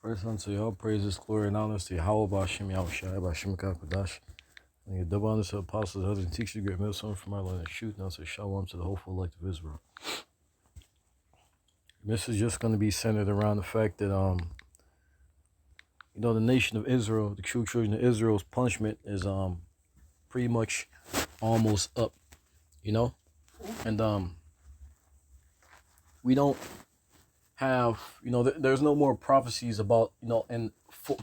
Praise unto all praises, glory, and honor to Yahweh Bashim Yahushua Bashim Kakadash. And your double honor to apostles, others, and teachers, great millstone from our land and shoot. Now to Shalom to the hopeful elect of Israel. This is just going to be centered around the fact that, the nation of Israel, the true children of Israel's punishment is pretty much almost up, and we don't have, there's no more prophecies about,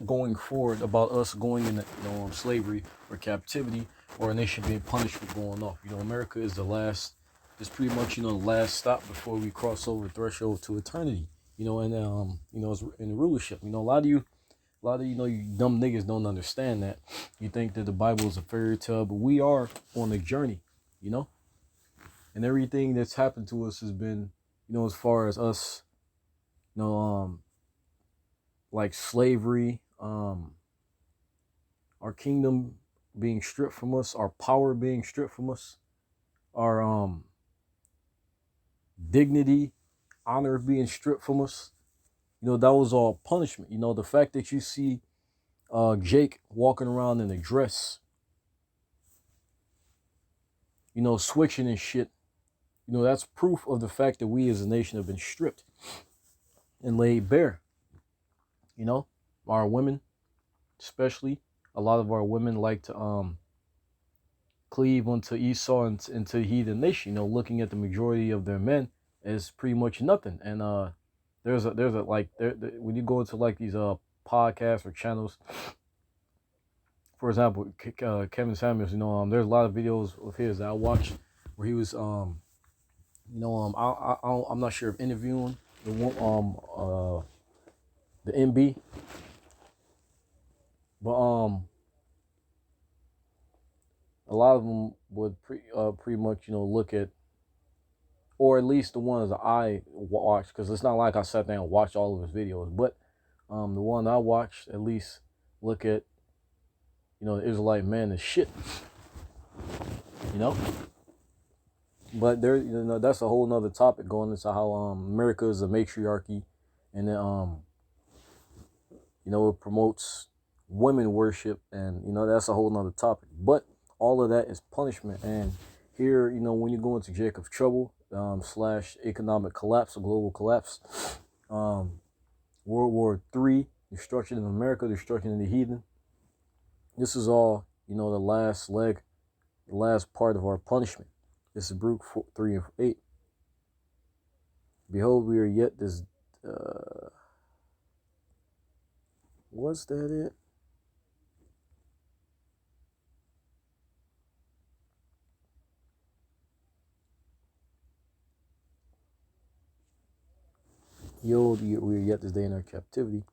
going forward about us going into, slavery or captivity or a nation being punished for going off. America is pretty much, the last stop before we cross over the threshold to eternity, it's in rulership. A lot of you, you dumb niggas don't understand that. You think that the Bible is a fairy tale, but we are on a journey, and everything that's happened to us has been, as far as us, like slavery, our kingdom being stripped from us, our power being stripped from us, our dignity, honor being stripped from us. That was all punishment. The fact that you see Jake walking around in a dress, switching and shit, that's proof of the fact that we as a nation have been stripped and laid bare. Our women, especially, a lot of our women like to cleave onto Esau and to heathen nation, looking at the majority of their men as pretty much nothing. And there's a when you go into like these podcasts or channels, for example, Kevin Samuels, there's a lot of videos of his that I watched where he was I'm not sure if interviewing the MB, but a lot of them would pretty much look at, or at least the ones that I watched, because it's not like I sat there and watched all of his videos, but the one I watched at least look at, the Israelite man as shit, But there, that's a whole nother topic, going into how America is a matriarchy, and then it promotes women worship, and that's a whole nother topic. But all of that is punishment. And here, when you go into Jacob's trouble, / economic collapse or global collapse, World War III, destruction of America, destruction of the heathen. This is all, the last leg, the last part of our punishment. This is Baruch 3 and 8. Behold, we are yet this. Was that it? Behold, we are yet this day in our captivity,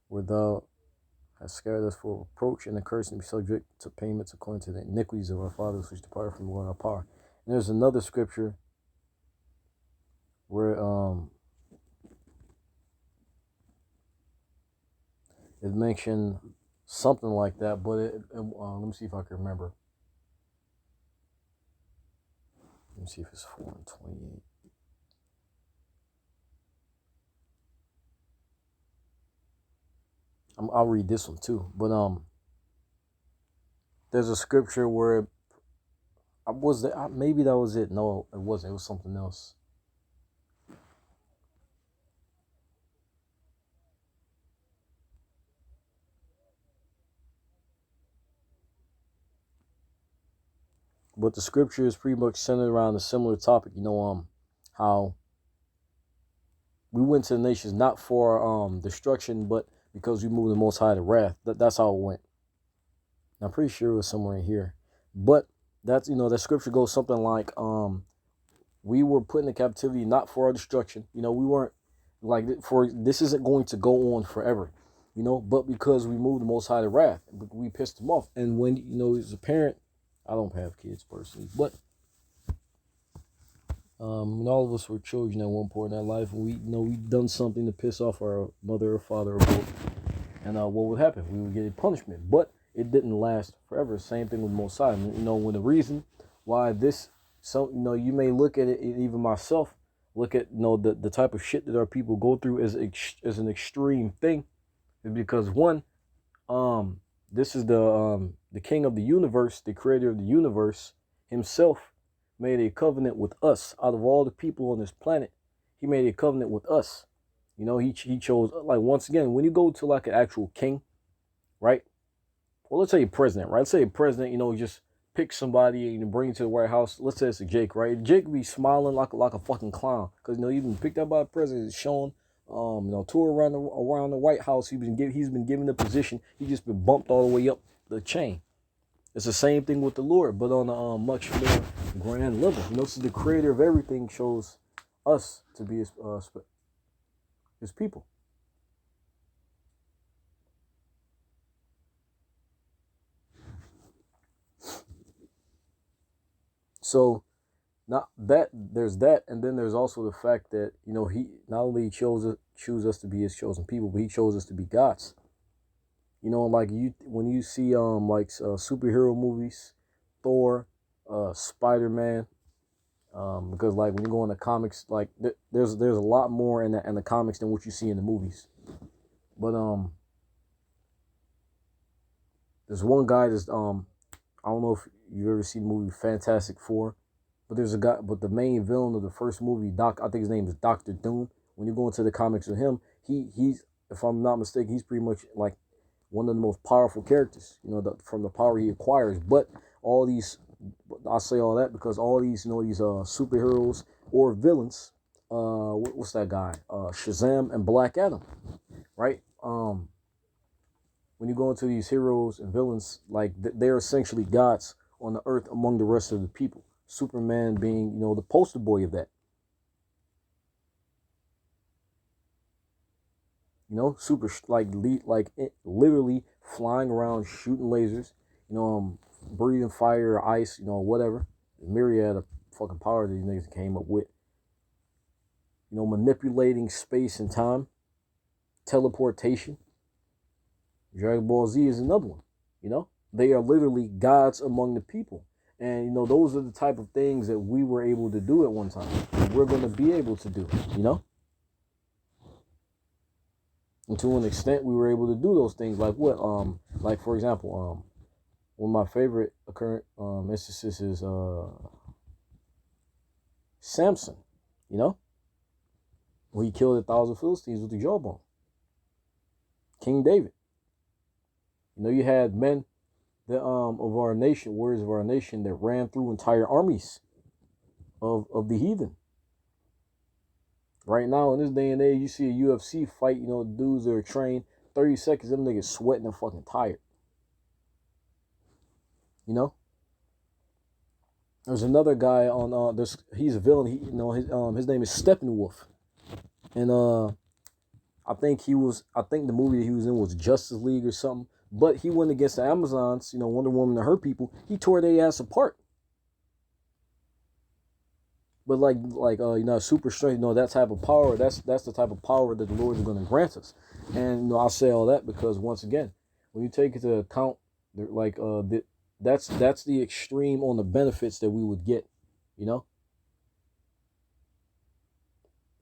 where thou hast scattered us for reproach and a curse, and be subject to payments according to the iniquities of our fathers which departed from the Lord our power. And there's another scripture where it mentioned something like that, but let me see if I can remember. Let me see if it's 4 and 28. I'll read this one too, but there's a scripture where maybe that was it. No, it wasn't. It was something else. But the scripture is pretty much centered around a similar topic. How we went to the nations not for destruction, but because we moved the Most High to wrath. That's how it went. I'm pretty sure it was somewhere in here. But that's, that scripture goes something like, we were put into captivity not for our destruction. We weren't like, this isn't going to go on forever, but because we moved the Most High to wrath, we pissed him off. And when, as a parent, I don't have kids personally, but when all of us were children at one point in our life, and we'd done something to piss off our mother or father or both, and what would happen? We would get a punishment, but it didn't last forever. Same thing with Most High. When the reason why this, you may look at it, even myself, look at the type of shit that our people go through as an extreme thing, is because one, this is the king of the universe, the creator of the universe himself made a covenant with us. Out of all the people on this planet, he made a covenant with us. He chose, like, once again, when you go to like an actual king, right? Well, let's say a president, right? Let's say a president, just pick somebody and bring it to the White House. Let's say it's a Jake, right? Jake would be smiling like a fucking clown because he's been picked up by the president, he's shown, tour around the White House. He's been given the position. He's just been bumped all the way up the chain. It's the same thing with the Lord, but on a much more grand level. Since the creator of everything chose us to be his people. So there's that, and then there's also the fact that he not only choose us to be his chosen people, but he chose us to be gods. Like when you see superhero movies, Thor, Spider-Man, because like when you go in the comics, like there's a lot more in the comics than what you see in the movies. But there's one guy that's I don't know if you've ever seen the movie Fantastic Four, but there's a guy, but the main villain of the first movie, I think his name is Doctor Doom. When you go into the comics with him, he's, if I'm not mistaken, he's pretty much like one of the most powerful characters, from the power he acquires. But all these, I say all that because all these, these superheroes or villains, what's that guy? Shazam and Black Adam, right? When you go into these heroes and villains, like they're essentially gods on the earth among the rest of the people. Superman being, the poster boy of that. Literally flying around, shooting lasers, breathing fire or ice, whatever. Myriad of fucking power that these niggas came up with. Manipulating space and time, teleportation. Dragon Ball Z is another one. They are literally gods among the people. And, those are the type of things that we were able to do at one time. We're going to be able to do, And to an extent, we were able to do those things. Like what? Like, for example, one of my favorite current instances is Samson, where he killed 1,000 Philistines with the jawbone. King David. You had men that of our nation, warriors of our nation, that ran through entire armies of the heathen. Right now, in this day and age, you see a UFC fight, dudes that are trained, 30 seconds, them niggas sweating and fucking tired. There's another guy on he's a villain. His name is Steppenwolf, and I think the movie that he was in was Justice League or something. But he went against the Amazons, Wonder Woman and her people. He tore their ass apart. But super strength, that type of power, that's the type of power that the Lord is going to grant us. And I say all that because once again, when you take into account that's the extreme on the benefits that we would get,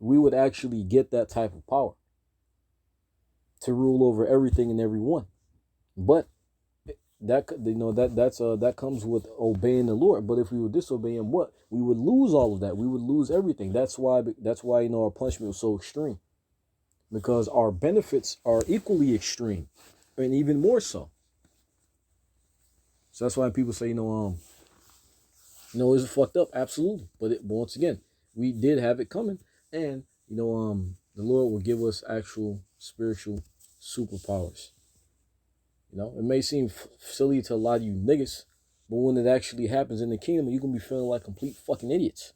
we would actually get that type of power to rule over everything and everyone. But that comes with obeying the Lord. But if we would disobey him, what? We would lose all of that. We would lose everything. That's why our punishment was so extreme. Because our benefits are equally extreme. And even more so. So that's why people say, is it fucked up? Absolutely. But once again, we did have it coming. And, the Lord will give us actual spiritual superpowers. It may seem silly to a lot of you niggas, but when it actually happens in the kingdom, you're going to be feeling like complete fucking idiots.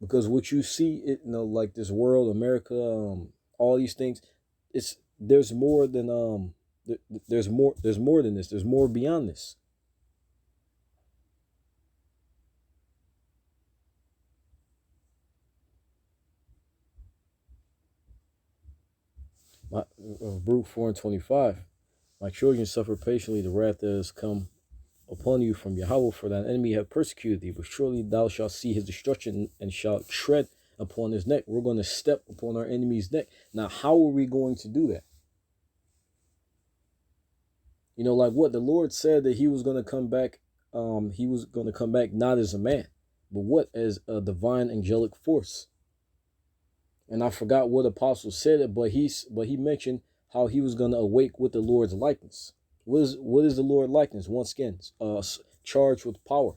Because what you see, like this world, America, all these things, there's more than there's more than this. There's more beyond this. Baruch 4:25. My children suffer patiently the wrath that has come upon you from Yahweh, for thine enemy have persecuted thee, but surely thou shalt see his destruction and shalt tread upon his neck. We're going to step upon our enemy's neck. Now, how are we going to do that? You know, like what the Lord said that he was going to come back. He was going to come back not as a man, but what? As a divine angelic force. And I forgot what apostle said it, but he mentioned how he was going to awake with the Lord's likeness. What is the Lord likeness? Once again, charged with power.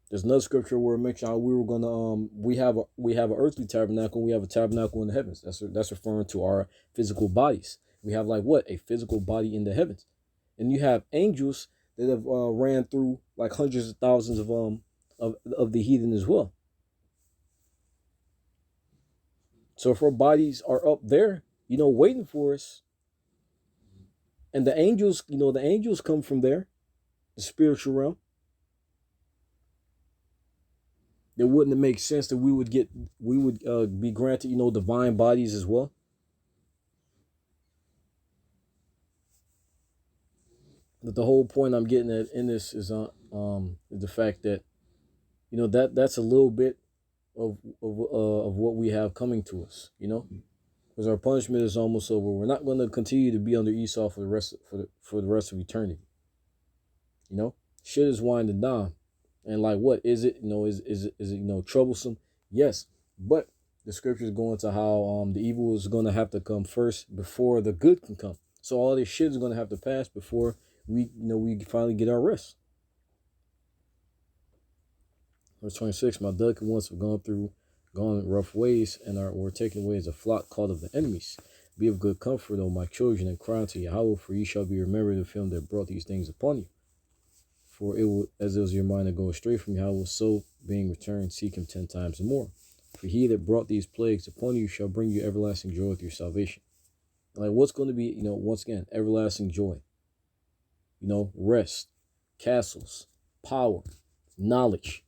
There's another scripture where it mentioned how we were gonna we have an earthly tabernacle, and we have a tabernacle in the heavens. That's referring to our physical bodies. We have like what? A physical body in the heavens. And you have angels that have ran through like hundreds of thousands of the heathen as well. So if our bodies are up there, you know, waiting for us, and the angels, you know, the angels come from there, the spiritual realm, then wouldn't it make sense that we would be granted, you know, divine bodies as well? But the whole point I'm getting at in this is the fact that, you know, that's a little bit of what we have coming to us, you know, because our punishment is almost over. We're not going to continue to be under Esau for the rest of eternity. You know, shit is winding down, and like, what is it? You know, is it you know, troublesome? Yes, but the scriptures go into how the evil is going to have to come first before the good can come. So all this shit is going to have to pass before we finally get our rest. Verse 26, my delicate ones have gone rough ways, and were taken away as a flock called of the enemies. Be of good comfort, O my children, and cry unto Yahweh, for ye shall be remembered of him that brought these things upon you. For as it was your mind to go astray from Yahweh, so being returned, seek him 10 times more. For he that brought these plagues upon you shall bring you everlasting joy with your salvation. Like, what's going to be, you know, once again, everlasting joy? You know, rest, castles, power, knowledge.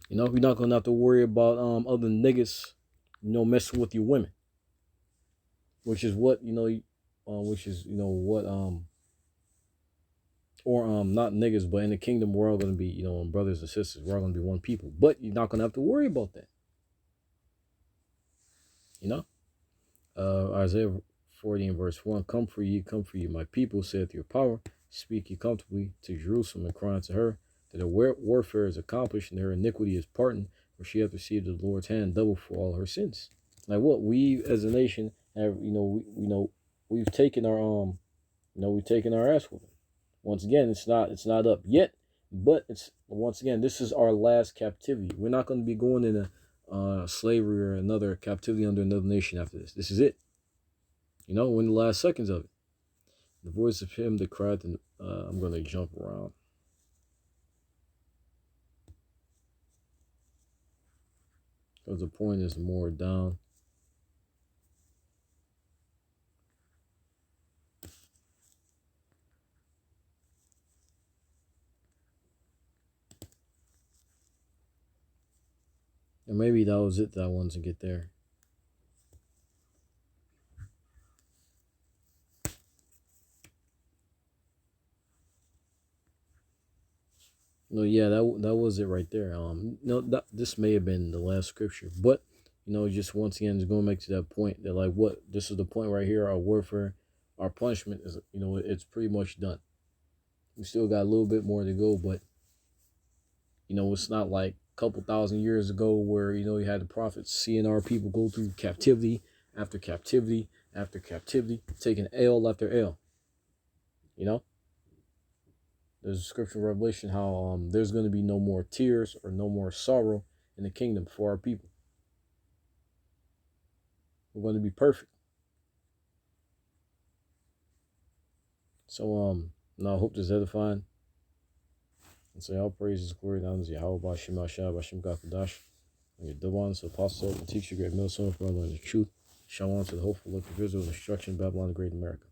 You know, you're not going to have to worry about other niggas, you know, messing with your women. Which is what, you know, what, not niggas, but in the kingdom, we're all going to be, you know, brothers and sisters. We're all going to be one people. But you're not going to have to worry about that. You know? Isaiah 40 and verse 1, come for ye, my people, saith your power. Speak ye comfortably to Jerusalem, and cry unto her, that her warfare is accomplished, and her iniquity is pardoned, for she hath received the Lord's hand double for all her sins. Like what? We as a nation have, we've taken our we've taken our ass whooping. Once again, it's not up yet, but it's, once again, this is our last captivity. We're not going to be going into slavery or another captivity under another nation after this. This is it. You know, we're in the last seconds of it. The voice of him that cried, and I'm going to jump around. Because the point is more down. And maybe that was it that I wanted to get there. No, yeah, that was it right there. No, this may have been the last scripture, but you know, just once again, it's going to make to that point that, like, what, this is the point right here. Our warfare, our punishment is, you know, it's pretty much done. We still got a little bit more to go, but you know, it's not like a couple thousand years ago where, you know, you had the prophets seeing our people go through captivity after captivity after captivity, taking L after L. You know, there's a scripture in Revelation how there's going to be no more tears or no more sorrow in the kingdom for our people. We're going to be perfect. So now I hope this is edifying. And so all praises, glory, and honor to Yahweh, Bashim Ashab, Bashim Gakadash, and your Dawan, so apostle, and teach you great millstone for learning the truth. Shalom to the hopeful look of Israel, destruction, Babylon, the great America.